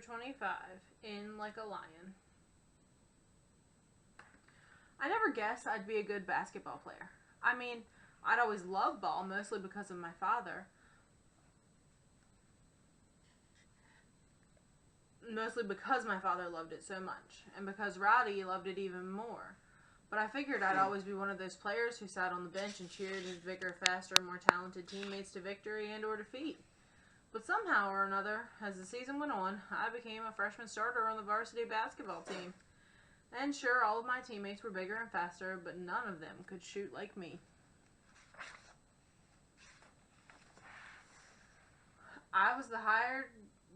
25, in like a lion. I never guessed I'd be a good basketball player. I mean, I'd always loved ball, mostly because of my father. Mostly because my father loved it so much, and because Rowdy loved it even more. But I figured I'd always be one of those players who sat on the bench and cheered his bigger, faster, and more talented teammates to victory and or defeat. But somehow or another, as the season went on, I became a freshman starter on the varsity basketball team. And sure, all of my teammates were bigger and faster, but none of them could shoot like me. I was the hired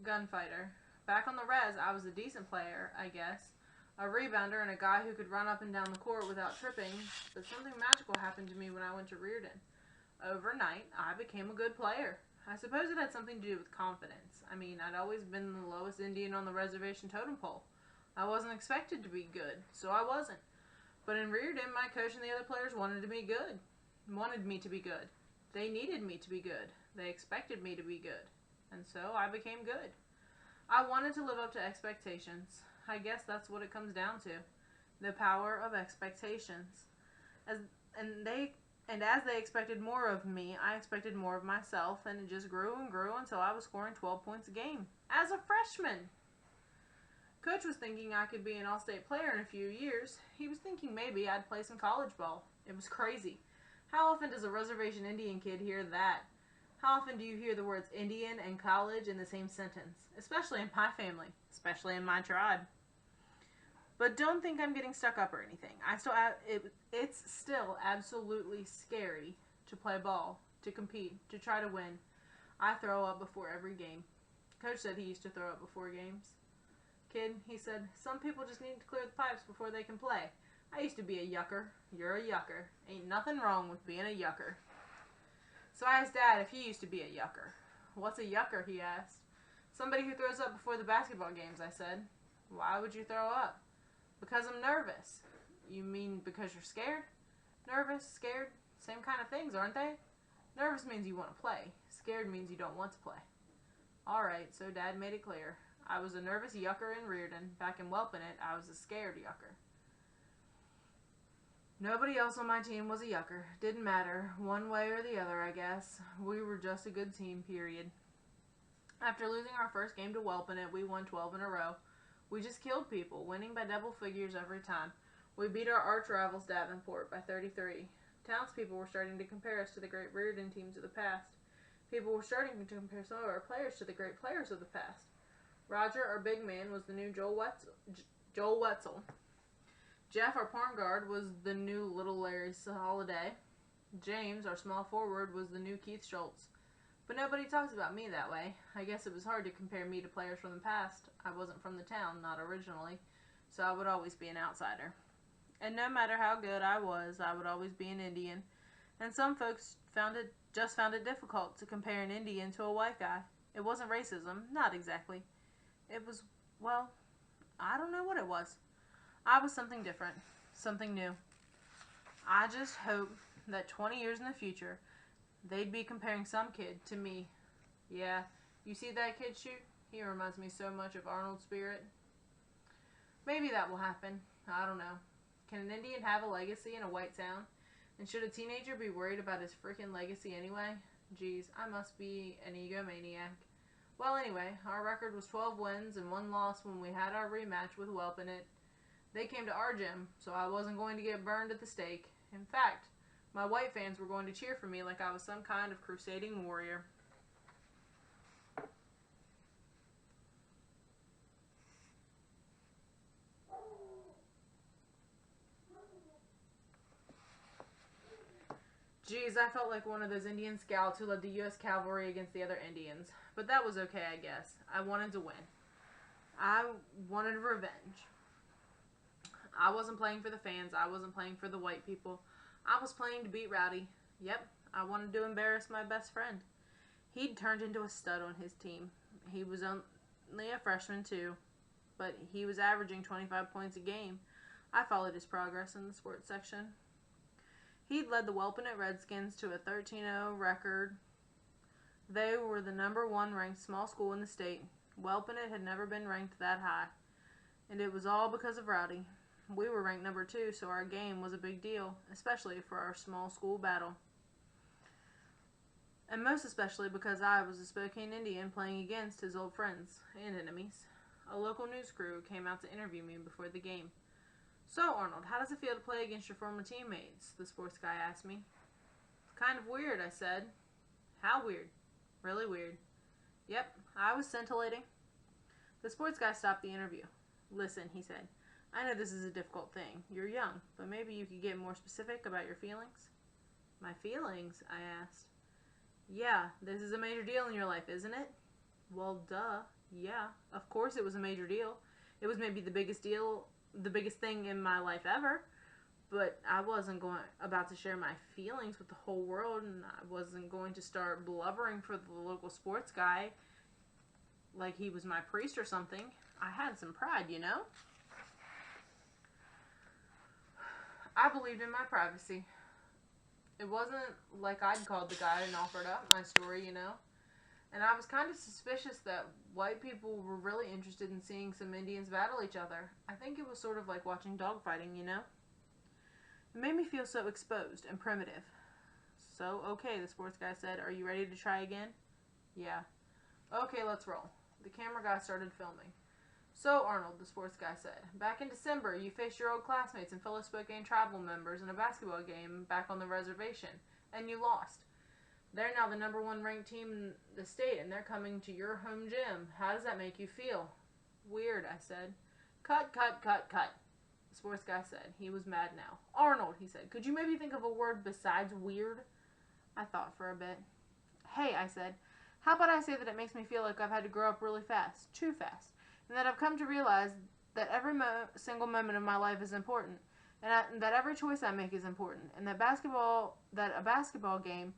gunfighter. Back on the res, I was a decent player, I guess. A rebounder and a guy who could run up and down the court without tripping, but something magical happened to me when I went to Reardon. Overnight, I became a good player. I suppose it had something to do with confidence. I mean, I'd always been the lowest Indian on the reservation totem pole. I wasn't expected to be good, so I wasn't. But in Reardon, my coach and the other players wanted me to be good. They needed me to be good. They expected me to be good. And so I became good. I wanted to live up to expectations. I guess that's what it comes down to. The power of expectations. As they expected more of me, I expected more of myself, and it just grew and grew until I was scoring 12 points a game. As a freshman! Coach was thinking I could be an all-state player in a few years. He was thinking maybe I'd play some college ball. It was crazy. How often does a reservation Indian kid hear that? How often do you hear the words Indian and college in the same sentence? Especially in my family. Especially in my tribe. But don't think I'm getting stuck up or anything. It's still absolutely scary to play ball, to compete, to try to win. I throw up before every game. Coach said he used to throw up before games. Kid, he said, some people just need to clear the pipes before they can play. I used to be a yucker. You're a yucker. Ain't nothing wrong with being a yucker. So I asked Dad if he used to be a yucker. What's a yucker, he asked. Somebody who throws up before the basketball games, I said. Why would you throw up? Because I'm nervous. You mean because you're scared? Nervous, scared, same kind of things, aren't they? Nervous means you want to play. Scared means you don't want to play. Alright, so Dad made it clear. I was a nervous yucker in Reardon. Back in Welpinit, I was a scared yucker. Nobody else on my team was a yucker. Didn't matter, one way or the other, I guess. We were just a good team, period. After losing our first game to Welpinit, we won 12 in a row. We just killed people, winning by double figures every time. We beat our arch rivals Davenport by 33. Townspeople were starting to compare us to the great Reardon teams of the past. People were starting to compare some of our players to the great players of the past. Roger, our big man, was the new Joel Wetzel. Jeff, our point guard, was the new little Larry Holiday. James, our small forward, was the new Keith Schultz. But nobody talks about me that way. I guess it was hard to compare me to players from the past. I wasn't from the town, not originally, so I would always be an outsider. And no matter how good I was, I would always be an Indian. And some folks found it difficult to compare an Indian to a white guy. It wasn't racism, not exactly. It was, well, I don't know what it was. I was something different, something new. I just hope that 20 years in the future, they'd be comparing some kid to me. Yeah, you see that kid shoot? He reminds me so much of Arnold Spirit. Maybe that will happen. I don't know. Can an Indian have a legacy in a white town? And should a teenager be worried about his freaking legacy anyway? Geez, I must be an egomaniac. Well, anyway, our record was 12 wins and 1 loss when we had our rematch with Welpinit. They came to our gym, so I wasn't going to get burned at the stake. In fact, my white fans were going to cheer for me like I was some kind of crusading warrior. Geez, I felt like one of those Indian scouts who led the U.S. cavalry against the other Indians. But that was okay, I guess. I wanted to win. I wanted revenge. I wasn't playing for the fans. I wasn't playing for the white people. I was playing to beat Rowdy. Yep, I wanted to embarrass my best friend. He'd turned into a stud on his team. He was only a freshman too, but he was averaging 25 points a game. I followed his progress in the sports section. He'd led the Welpinit Redskins to a 13-0 record. They were the #1 ranked small school in the state. Welpinett had never been ranked that high, and it was all because of Rowdy. We were ranked number 2, so our game was a big deal, especially for our small school battle. And most especially because I was a Spokane Indian playing against his old friends and enemies. A local news crew came out to interview me before the game. "So, Arnold, how does it feel to play against your former teammates?" the sports guy asked me. "Kind of weird," I said. "How weird?" "Really weird." Yep, I was scintillating. The sports guy stopped the interview. "Listen," he said, "I know this is a difficult thing. You're young, but maybe you could get more specific about your feelings?" "My feelings?" I asked. "Yeah, this is a major deal in your life, isn't it?" "Well, duh. Yeah, of course it was a major deal. It was maybe the biggest thing in my life ever. But I wasn't about to share my feelings with the whole world, and I wasn't going to start blubbering for the local sports guy like he was my priest or something. I had some pride, you know? I believed in my privacy. It wasn't like I'd called the guy and offered up my story, you know? And I was kind of suspicious that white people were really interested in seeing some Indians battle each other. I think it was sort of like watching dogfighting, you know? It made me feel so exposed and primitive. "So, okay," the sports guy said. "Are you ready to try again?" "Yeah." "Okay, let's roll." The camera guy started filming. "So, Arnold," the sports guy said, "back in December, you faced your old classmates and fellow Spokane tribal members in a basketball game back on the reservation, and you lost. They're now the number 1 ranked team in the state, and they're coming to your home gym. How does that make you feel?" "Weird," I said. "Cut, cut, cut, cut," the sports guy said. He was mad now. "Arnold," he said, "could you maybe think of a word besides weird?" I thought for a bit. "Hey," I said, "how about I say that it makes me feel like I've had to grow up really fast, too fast, and that I've come to realize that every single moment of my life is important, and that every choice I make is important, and that a basketball game,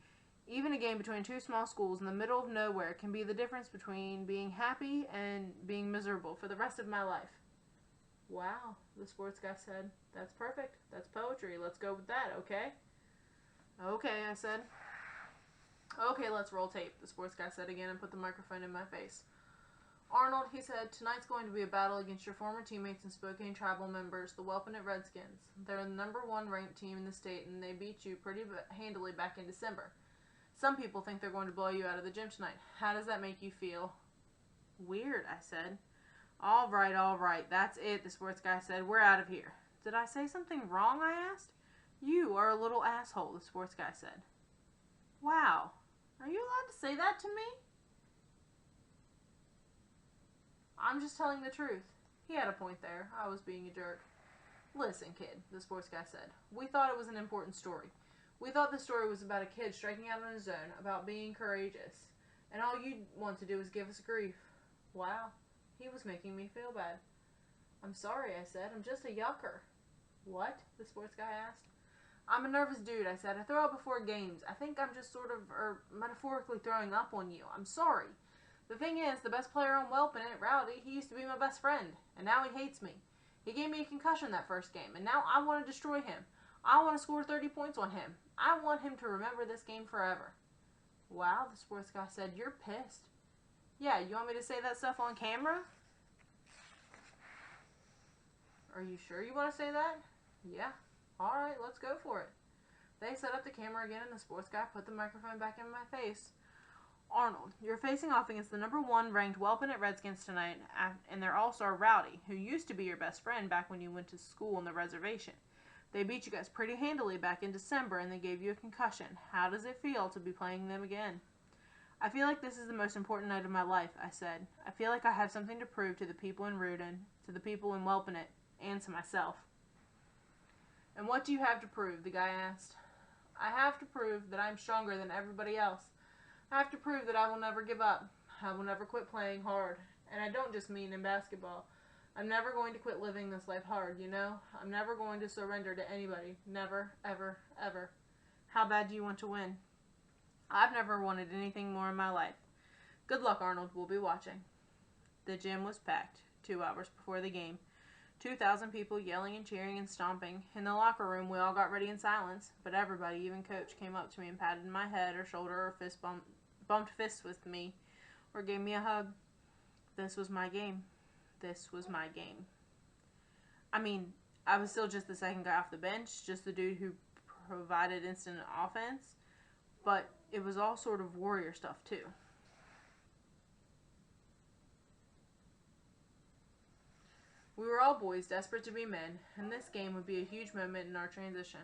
even a game between 2 small schools in the middle of nowhere, can be the difference between being happy and being miserable for the rest of my life." "Wow," the sports guy said. "That's perfect. That's poetry. Let's go with that, okay?" "Okay," I said. "Okay, let's roll tape," the sports guy said again and put the microphone in my face. "Arnold," he said, "tonight's going to be a battle against your former teammates and Spokane tribal members, the Welpinett Redskins. They're the number 1 ranked team in the state, and they beat you pretty handily back in December. Some people think they're going to blow you out of the gym tonight. How does that make you feel?" "Weird," I said. All right, that's it," the sports guy said. "We're out of here." "Did I say something wrong?" I asked. "You are a little asshole," the sports guy said. "Wow, are you allowed to say that to me?" "I'm just telling the truth." He had a point there. I was being a jerk. "Listen, kid," the sports guy said. "We thought it was an important story. We thought the story was about a kid striking out on his own, about being courageous. And all you want to do is give us grief." Wow, he was making me feel bad. "I'm sorry," I said. "I'm just a yucker." "What?" the sports guy asked. "I'm a nervous dude," I said. "I throw up before games. I think I'm just sort of, metaphorically throwing up on you. I'm sorry. The thing is, the best player on Welpinett, Rowdy, he used to be my best friend, and now he hates me. He gave me a concussion that first game, and now I want to destroy him. I want to score 30 points on him. I want him to remember this game forever." "Wow," the sports guy said. "You're pissed." "Yeah, you want me to say that stuff on camera?" "Are you sure you want to say that?" "Yeah." "Alright, let's go for it." They set up the camera again, and the sports guy put the microphone back in my face. "Arnold, you're facing off against the number 1 ranked Welpinett Redskins tonight, and their all-star Rowdy, who used to be your best friend back when you went to school on the reservation. They beat you guys pretty handily back in December, and they gave you a concussion. How does it feel to be playing them again?" "I feel like this is the most important night of my life," I said. "I feel like I have something to prove to the people in Rudin, to the people in Welpinett, and to myself." "And what do you have to prove?" the guy asked. "I have to prove that I'm stronger than everybody else. I have to prove that I will never give up. I will never quit playing hard. And I don't just mean in basketball. I'm never going to quit living this life hard, you know? I'm never going to surrender to anybody. Never, ever, ever. How bad do you want to win?" "I've never wanted anything more in my life. Good luck, Arnold. We'll be watching." The gym was packed 2 hours before the game. 2,000 people yelling and cheering and stomping. In the locker room, we all got ready in silence, but everybody, even Coach, came up to me and patted my head or shoulder or bumped fists with me or gave me a hug. this was my game. This was my game. I mean, I was still just the second guy off the bench, just the dude who provided instant offense, but it was all sort of warrior stuff too. We were all boys, desperate to be men, and this game would be a huge moment in our transition.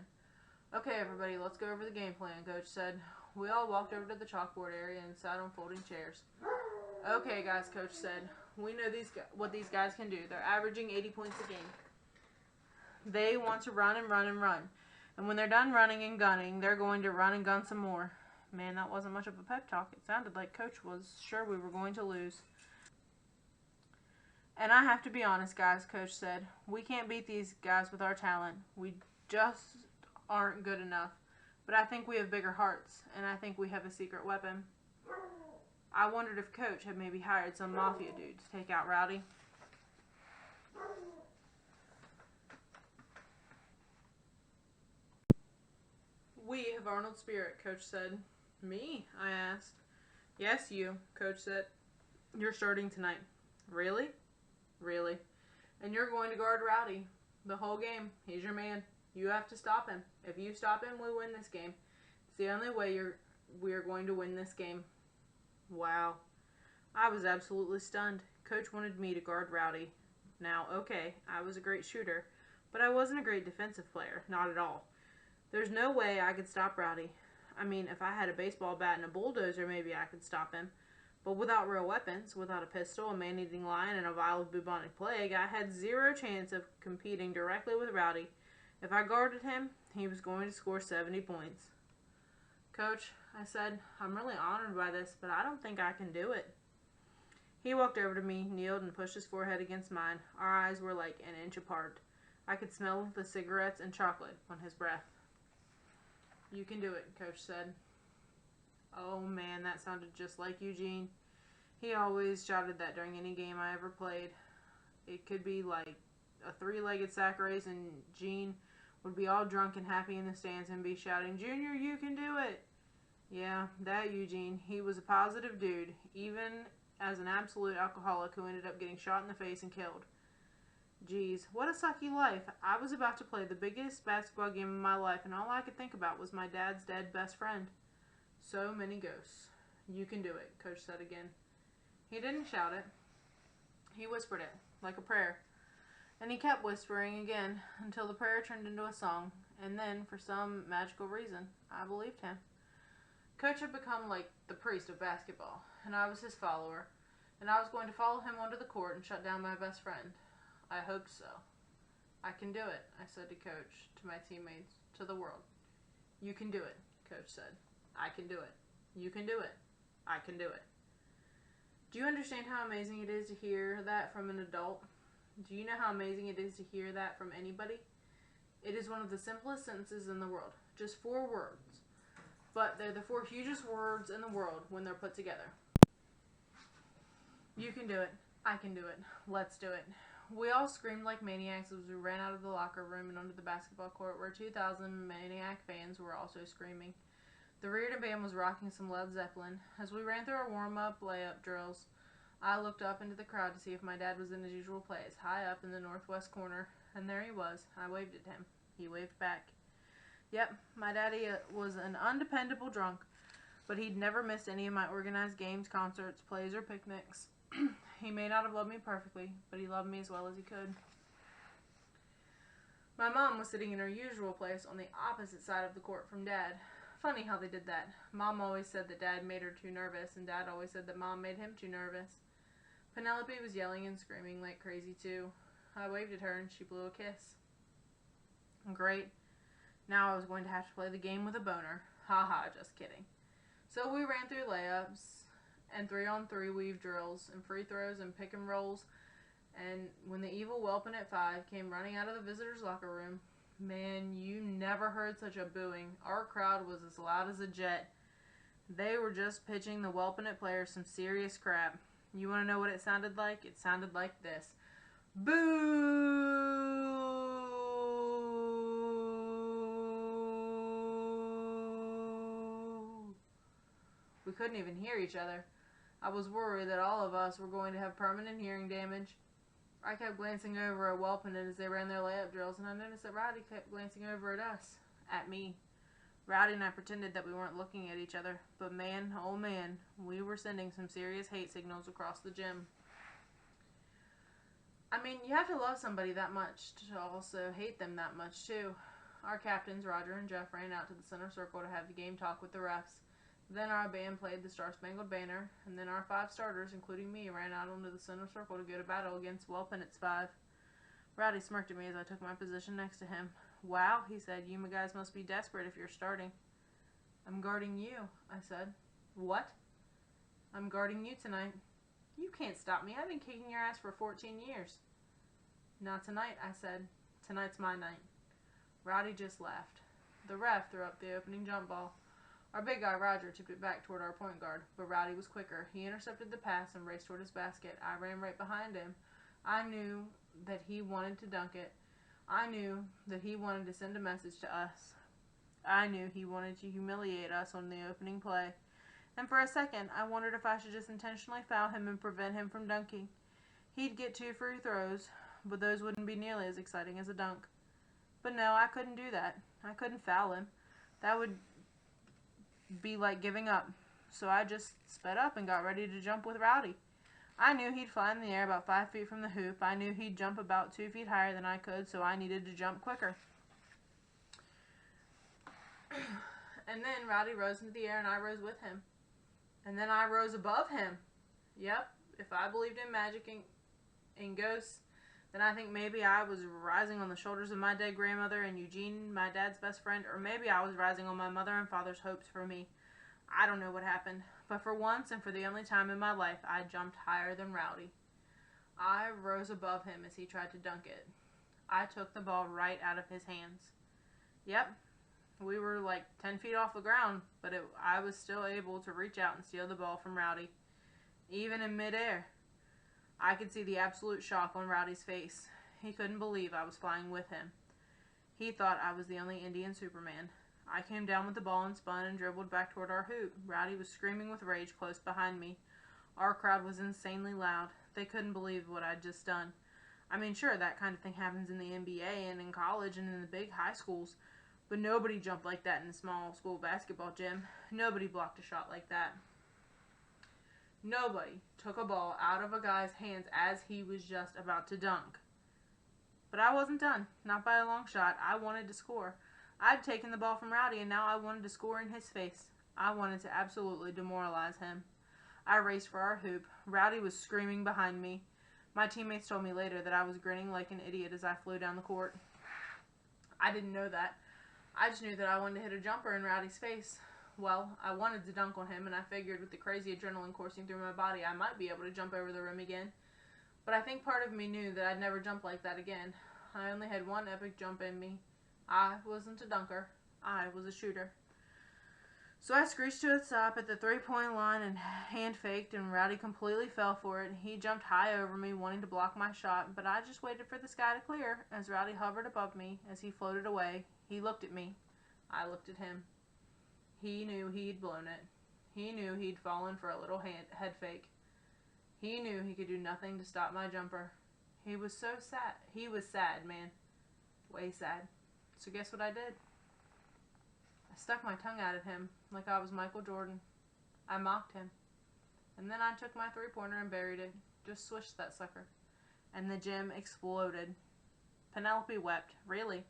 Okay, everybody, let's go over the game plan, Coach said. We all walked over to the chalkboard area and sat on folding chairs. Okay, guys, Coach said. We know what these guys can do. They're averaging 80 points a game. They want to run and run and run. And when they're done running and gunning, they're going to run and gun some more. Man, that wasn't much of a pep talk. It sounded like Coach was sure we were going to lose. And I have to be honest, guys, Coach said. We can't beat these guys with our talent. We just aren't good enough. But I think we have bigger hearts, and I think we have a secret weapon. I wondered if Coach had maybe hired some mafia dude to take out Rowdy. We have Arnold's spirit, Coach said. Me? I asked. Yes, you, Coach said. You're starting tonight. Really? Really. And you're going to guard Rowdy the whole game. He's your man. You have to stop him. If you stop him, we win this game. It's the only way we're going to win this game. Wow. I was absolutely stunned. Coach wanted me to guard Rowdy. Now, okay, I was a great shooter, but I wasn't a great defensive player. Not at all. There's no way I could stop Rowdy. I mean, if I had a baseball bat and a bulldozer, maybe I could stop him. But without real weapons, without a pistol, a man-eating lion, and a vial of bubonic plague, I had zero chance of competing directly with Rowdy. If I guarded him, he was going to score 70 points. Coach, I said, I'm really honored by this, but I don't think I can do it. He walked over to me, kneeled, and pushed his forehead against mine. Our eyes were like an inch apart. I could smell the cigarettes and chocolate on his breath. You can do it, Coach said. Oh man, that sounded just like Eugene. He always shouted that during any game I ever played. It could be like a three-legged sack race, and Gene would be all drunk and happy in the stands and be shouting, Junior, you can do it. Yeah, that Eugene. He was a positive dude, even as an absolute alcoholic who ended up getting shot in the face and killed. Geez, what a sucky life. I was about to play the biggest basketball game of my life, and all I could think about was my dad's dead best friend. So many ghosts. You can do it, Coach said again. He didn't shout it. He whispered it, like a prayer. And he kept whispering again until the prayer turned into a song. And then, for some magical reason, I believed him. Coach had become like the priest of basketball, and I was his follower. And I was going to follow him onto the court and shut down my best friend. I hoped so. I can do it, I said to Coach, to my teammates, to the world. You can do it, Coach said. I can do it. You can do it. I can do it. Do you understand how amazing it is to hear that from an adult? Do you know how amazing it is to hear that from anybody? It is one of the simplest sentences in the world. Just 4 words. But they're the 4 hugest words in the world when they're put together. You can do it. I can do it. Let's do it. We all screamed like maniacs as we ran out of the locker room and onto the basketball court where 2,000 maniac fans were also screaming. The Reardon band was rocking some Led Zeppelin. As we ran through our warm-up, layup drills, I looked up into the crowd to see if my dad was in his usual place, high up in the northwest corner, and there he was. I waved at him. He waved back. Yep, my daddy was an undependable drunk, but he'd never missed any of my organized games, concerts, plays, or picnics. He may not have loved me perfectly, but he loved me as well as he could. My mom was sitting in her usual place on the opposite side of the court from Dad. Funny how they did that. Mom always said that Dad made her too nervous, and Dad always said that Mom made him too nervous. Penelope was yelling and screaming like crazy too. I waved at her and she blew a kiss. Great. Now I was going to have to play the game with a boner. Haha, just kidding. So we ran through layups and 3-on-3 weave drills and free throws and pick and rolls, and when the evil Whelpin at 5 came running out of the visitors' locker room, man, you never heard such a booing. Our crowd was as loud as a jet. They were just pitching the Whelpin at players some serious crap. You want to know what it sounded like? It sounded like this. Boo! We couldn't even hear each other. I was worried that all of us were going to have permanent hearing damage. I kept glancing over at Welp and as they ran their layup drills, and I noticed that Rowdy kept glancing over at us. At me. Rowdy and I pretended that we weren't looking at each other, but man, oh man, we were sending some serious hate signals across the gym. I mean, you have to love somebody that much to also hate them that much, too. Our captains, Roger and Jeff, ran out to the center circle to have the game talk with the refs. Then our band played the Star-Spangled Banner, and then our 5 starters, including me, ran out onto the center circle to go to battle against Welp and its 5. Rowdy smirked at me as I took my position next to him. Wow, he said, you guys must be desperate if you're starting. I'm guarding you, I said. What? I'm guarding you tonight. You can't stop me. I've been kicking your ass for 14 years. Not tonight, I said. Tonight's my night. Rowdy just laughed. The ref threw up the opening jump ball. Our big guy, Roger, tipped it back toward our point guard, but Rowdy was quicker. He intercepted the pass and raced toward his basket. I ran right behind him. I knew that he wanted to dunk it. I knew that he wanted to send a message to us. I knew he wanted to humiliate us on the opening play. And for a second, I wondered if I should just intentionally foul him and prevent him from dunking. He'd get 2 free throws, but those wouldn't be nearly as exciting as a dunk. But no, I couldn't do that. I couldn't foul him. That would be like giving up. So I just sped up and got ready to jump with Rowdy. I knew he'd fly in the air about 5 feet from the hoop. I knew he'd jump about 2 feet higher than I could, so I needed to jump quicker. And then Rowdy rose into the air and I rose with him. And then I rose above him. Yep, if I believed in magic and ghosts, then I think maybe I was rising on the shoulders of my dead grandmother and Eugene, my dad's best friend, or maybe I was rising on my mother and father's hopes for me. I don't know what happened, but for once and for the only time in my life, I jumped higher than Rowdy. I rose above him as he tried to dunk it. I took the ball right out of his hands. Yep, we were like 10 feet off the ground, but I was still able to reach out and steal the ball from Rowdy, even in midair. I could see the absolute shock on Rowdy's face. He couldn't believe I was flying with him. He thought I was the only Indian Superman. I came down with the ball and spun and dribbled back toward our hoop. Rowdy was screaming with rage close behind me. Our crowd was insanely loud. They couldn't believe what I'd just done. I mean, sure, that kind of thing happens in the NBA and in college and in the big high schools, but nobody jumped like that in a small school basketball gym. Nobody blocked a shot like that. Nobody took a ball out of a guy's hands as he was just about to dunk. But I wasn't done. Not by a long shot. I wanted to score. I'd taken the ball from Rowdy, and now I wanted to score in his face. I wanted to absolutely demoralize him. I raced for our hoop. Rowdy was screaming behind me. My teammates told me later that I was grinning like an idiot as I flew down the court. I didn't know that. I just knew that I wanted to hit a jumper in Rowdy's face. Well, I wanted to dunk on him, and I figured with the crazy adrenaline coursing through my body, I might be able to jump over the rim again. But I think part of me knew that I'd never jump like that again. I only had one epic jump in me. I wasn't a dunker. I was a shooter. So I screeched to a stop at the 3-point line and hand-faked, and Rowdy completely fell for it. He jumped high over me, wanting to block my shot, but I just waited for the sky to clear. As Rowdy hovered above me, as he floated away, he looked at me. I looked at him. He knew he'd blown it. He knew he'd fallen for a little head fake. He knew he could do nothing to stop my jumper. He was so sad. He was sad, man. Way sad. So guess what I did? I stuck my tongue out at him like I was Michael Jordan. I mocked him. And then I took my 3-pointer and buried it. Just swished that sucker. And the gym exploded. Penelope wept. Really?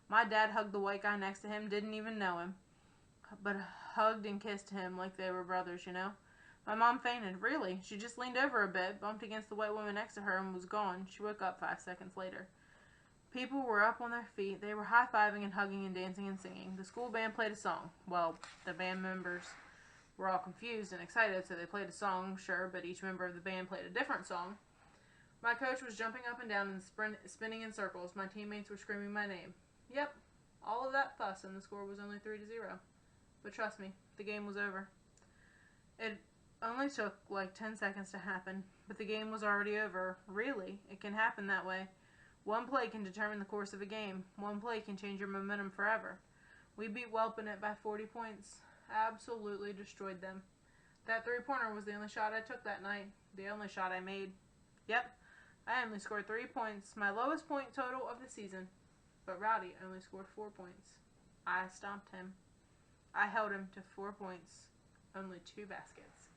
My dad hugged the white guy next to him, didn't even know him, but hugged and kissed him like they were brothers, you know? My mom fainted. Really? She just leaned over a bit, bumped against the white woman next to her, and was gone. She woke up 5 seconds later. People were up on their feet. They were high-fiving and hugging and dancing and singing. The school band played a song. Well, the band members were all confused and excited, so they played a song, sure, but each member of the band played a different song. My coach was jumping up and down and spinning in circles. My teammates were screaming my name. Yep, all of that fuss, and the score was only 3-0. But trust me, the game was over. It only took like 10 seconds to happen, but the game was already over. Really, it can happen that way. One play can determine the course of a game. One play can change your momentum forever. We beat Welp in it by 40 points. Absolutely destroyed them. That three-pointer was the only shot I took that night. The only shot I made. Yep, I only scored 3 points, my lowest point total of the season. But Rowdy only scored 4 points. I stomped him. I held him to 4 points, only 2 baskets.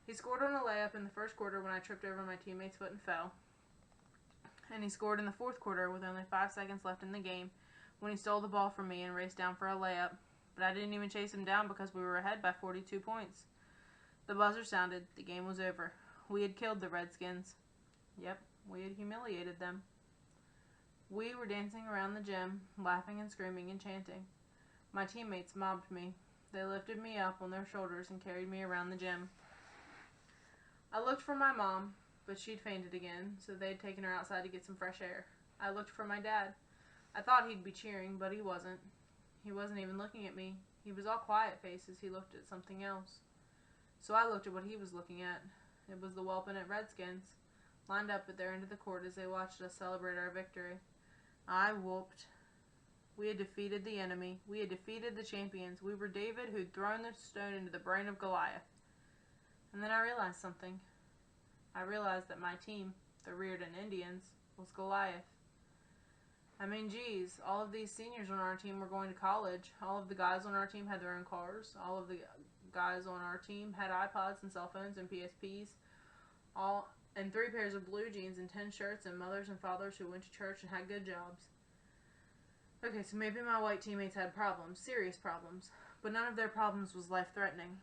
He scored on a layup in the first quarter when I tripped over my teammate's foot and fell. And he scored in the fourth quarter with only 5 seconds left in the game when he stole the ball from me and raced down for a layup. But I didn't even chase him down because we were ahead by 42 points. The buzzer sounded. The game was over. We had killed the Redskins. Yep, we had humiliated them. We were dancing around the gym, laughing and screaming and chanting. My teammates mobbed me. They lifted me up on their shoulders and carried me around the gym. I looked for my mom, but she'd fainted again, so they'd taken her outside to get some fresh air. I looked for my dad. I thought he'd be cheering, but he wasn't. He wasn't even looking at me. He was all quiet face as he looked at something else. So I looked at what he was looking at. It was the whelping-it Redskins, lined up at their end of the court as they watched us celebrate our victory. I whooped. We had defeated the enemy. We had defeated the champions. We were David who'd thrown the stone into the brain of Goliath. And then I realized something. I realized that my team, the Reardon Indians, was Goliath. I mean, geez, all of these seniors on our team were going to college. All of the guys on our team had their own cars. All of the guys on our team had iPods and cell phones and PSPs. And 3 pairs of blue jeans and 10 shirts, and mothers and fathers who went to church and had good jobs. Okay, so maybe my white teammates had problems, serious problems, but none of their problems was life-threatening.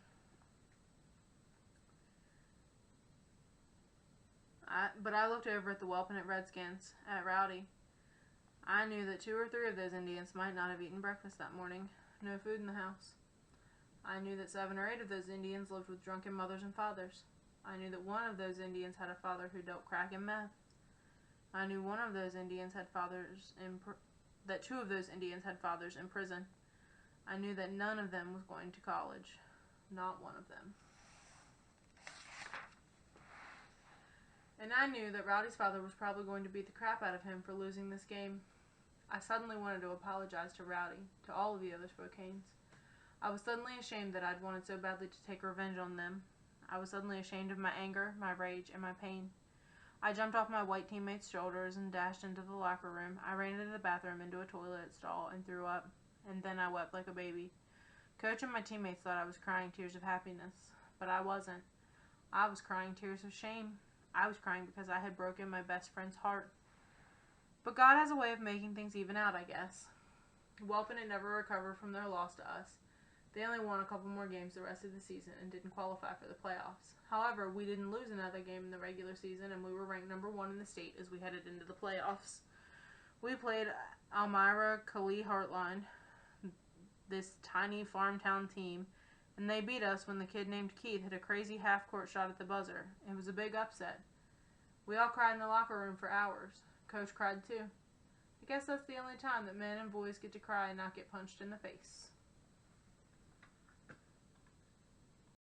But I looked over at the whelping-it Redskins, at Rowdy. I knew that 2 or 3 of those Indians might not have eaten breakfast that morning. No food in the house. I knew that 7 or 8 of those Indians lived with drunken mothers and fathers. I knew that 1 of those Indians had a father who dealt crack and meth. I knew 1 of those Indians had that 2 of those Indians had fathers in prison. I knew that none of them was going to college. Not 1 of them. And I knew that Rowdy's father was probably going to beat the crap out of him for losing this game. I suddenly wanted to apologize to Rowdy, to all of the other Spokanes. I was suddenly ashamed that I'd wanted so badly to take revenge on them. I was suddenly ashamed of my anger, my rage, and my pain. I jumped off my white teammate's shoulders and dashed into the locker room. I ran into the bathroom, into a toilet stall, and threw up. And then I wept like a baby. Coach and my teammates thought I was crying tears of happiness, but I wasn't. I was crying tears of shame. I was crying because I had broken my best friend's heart. But God has a way of making things even out, I guess. Whelping-it never recovered from their loss to us. They only won a couple more games the rest of the season and didn't qualify for the playoffs. However, we didn't lose another game in the regular season, and we were ranked number 1 in the state as we headed into the playoffs. We played Elmira Kali Heartline, this tiny farm town team, and they beat us when the kid named Keith hit a crazy half-court shot at the buzzer. It was a big upset. We all cried in the locker room for hours. Coach cried too. I guess that's the only time that men and boys get to cry and not get punched in the face.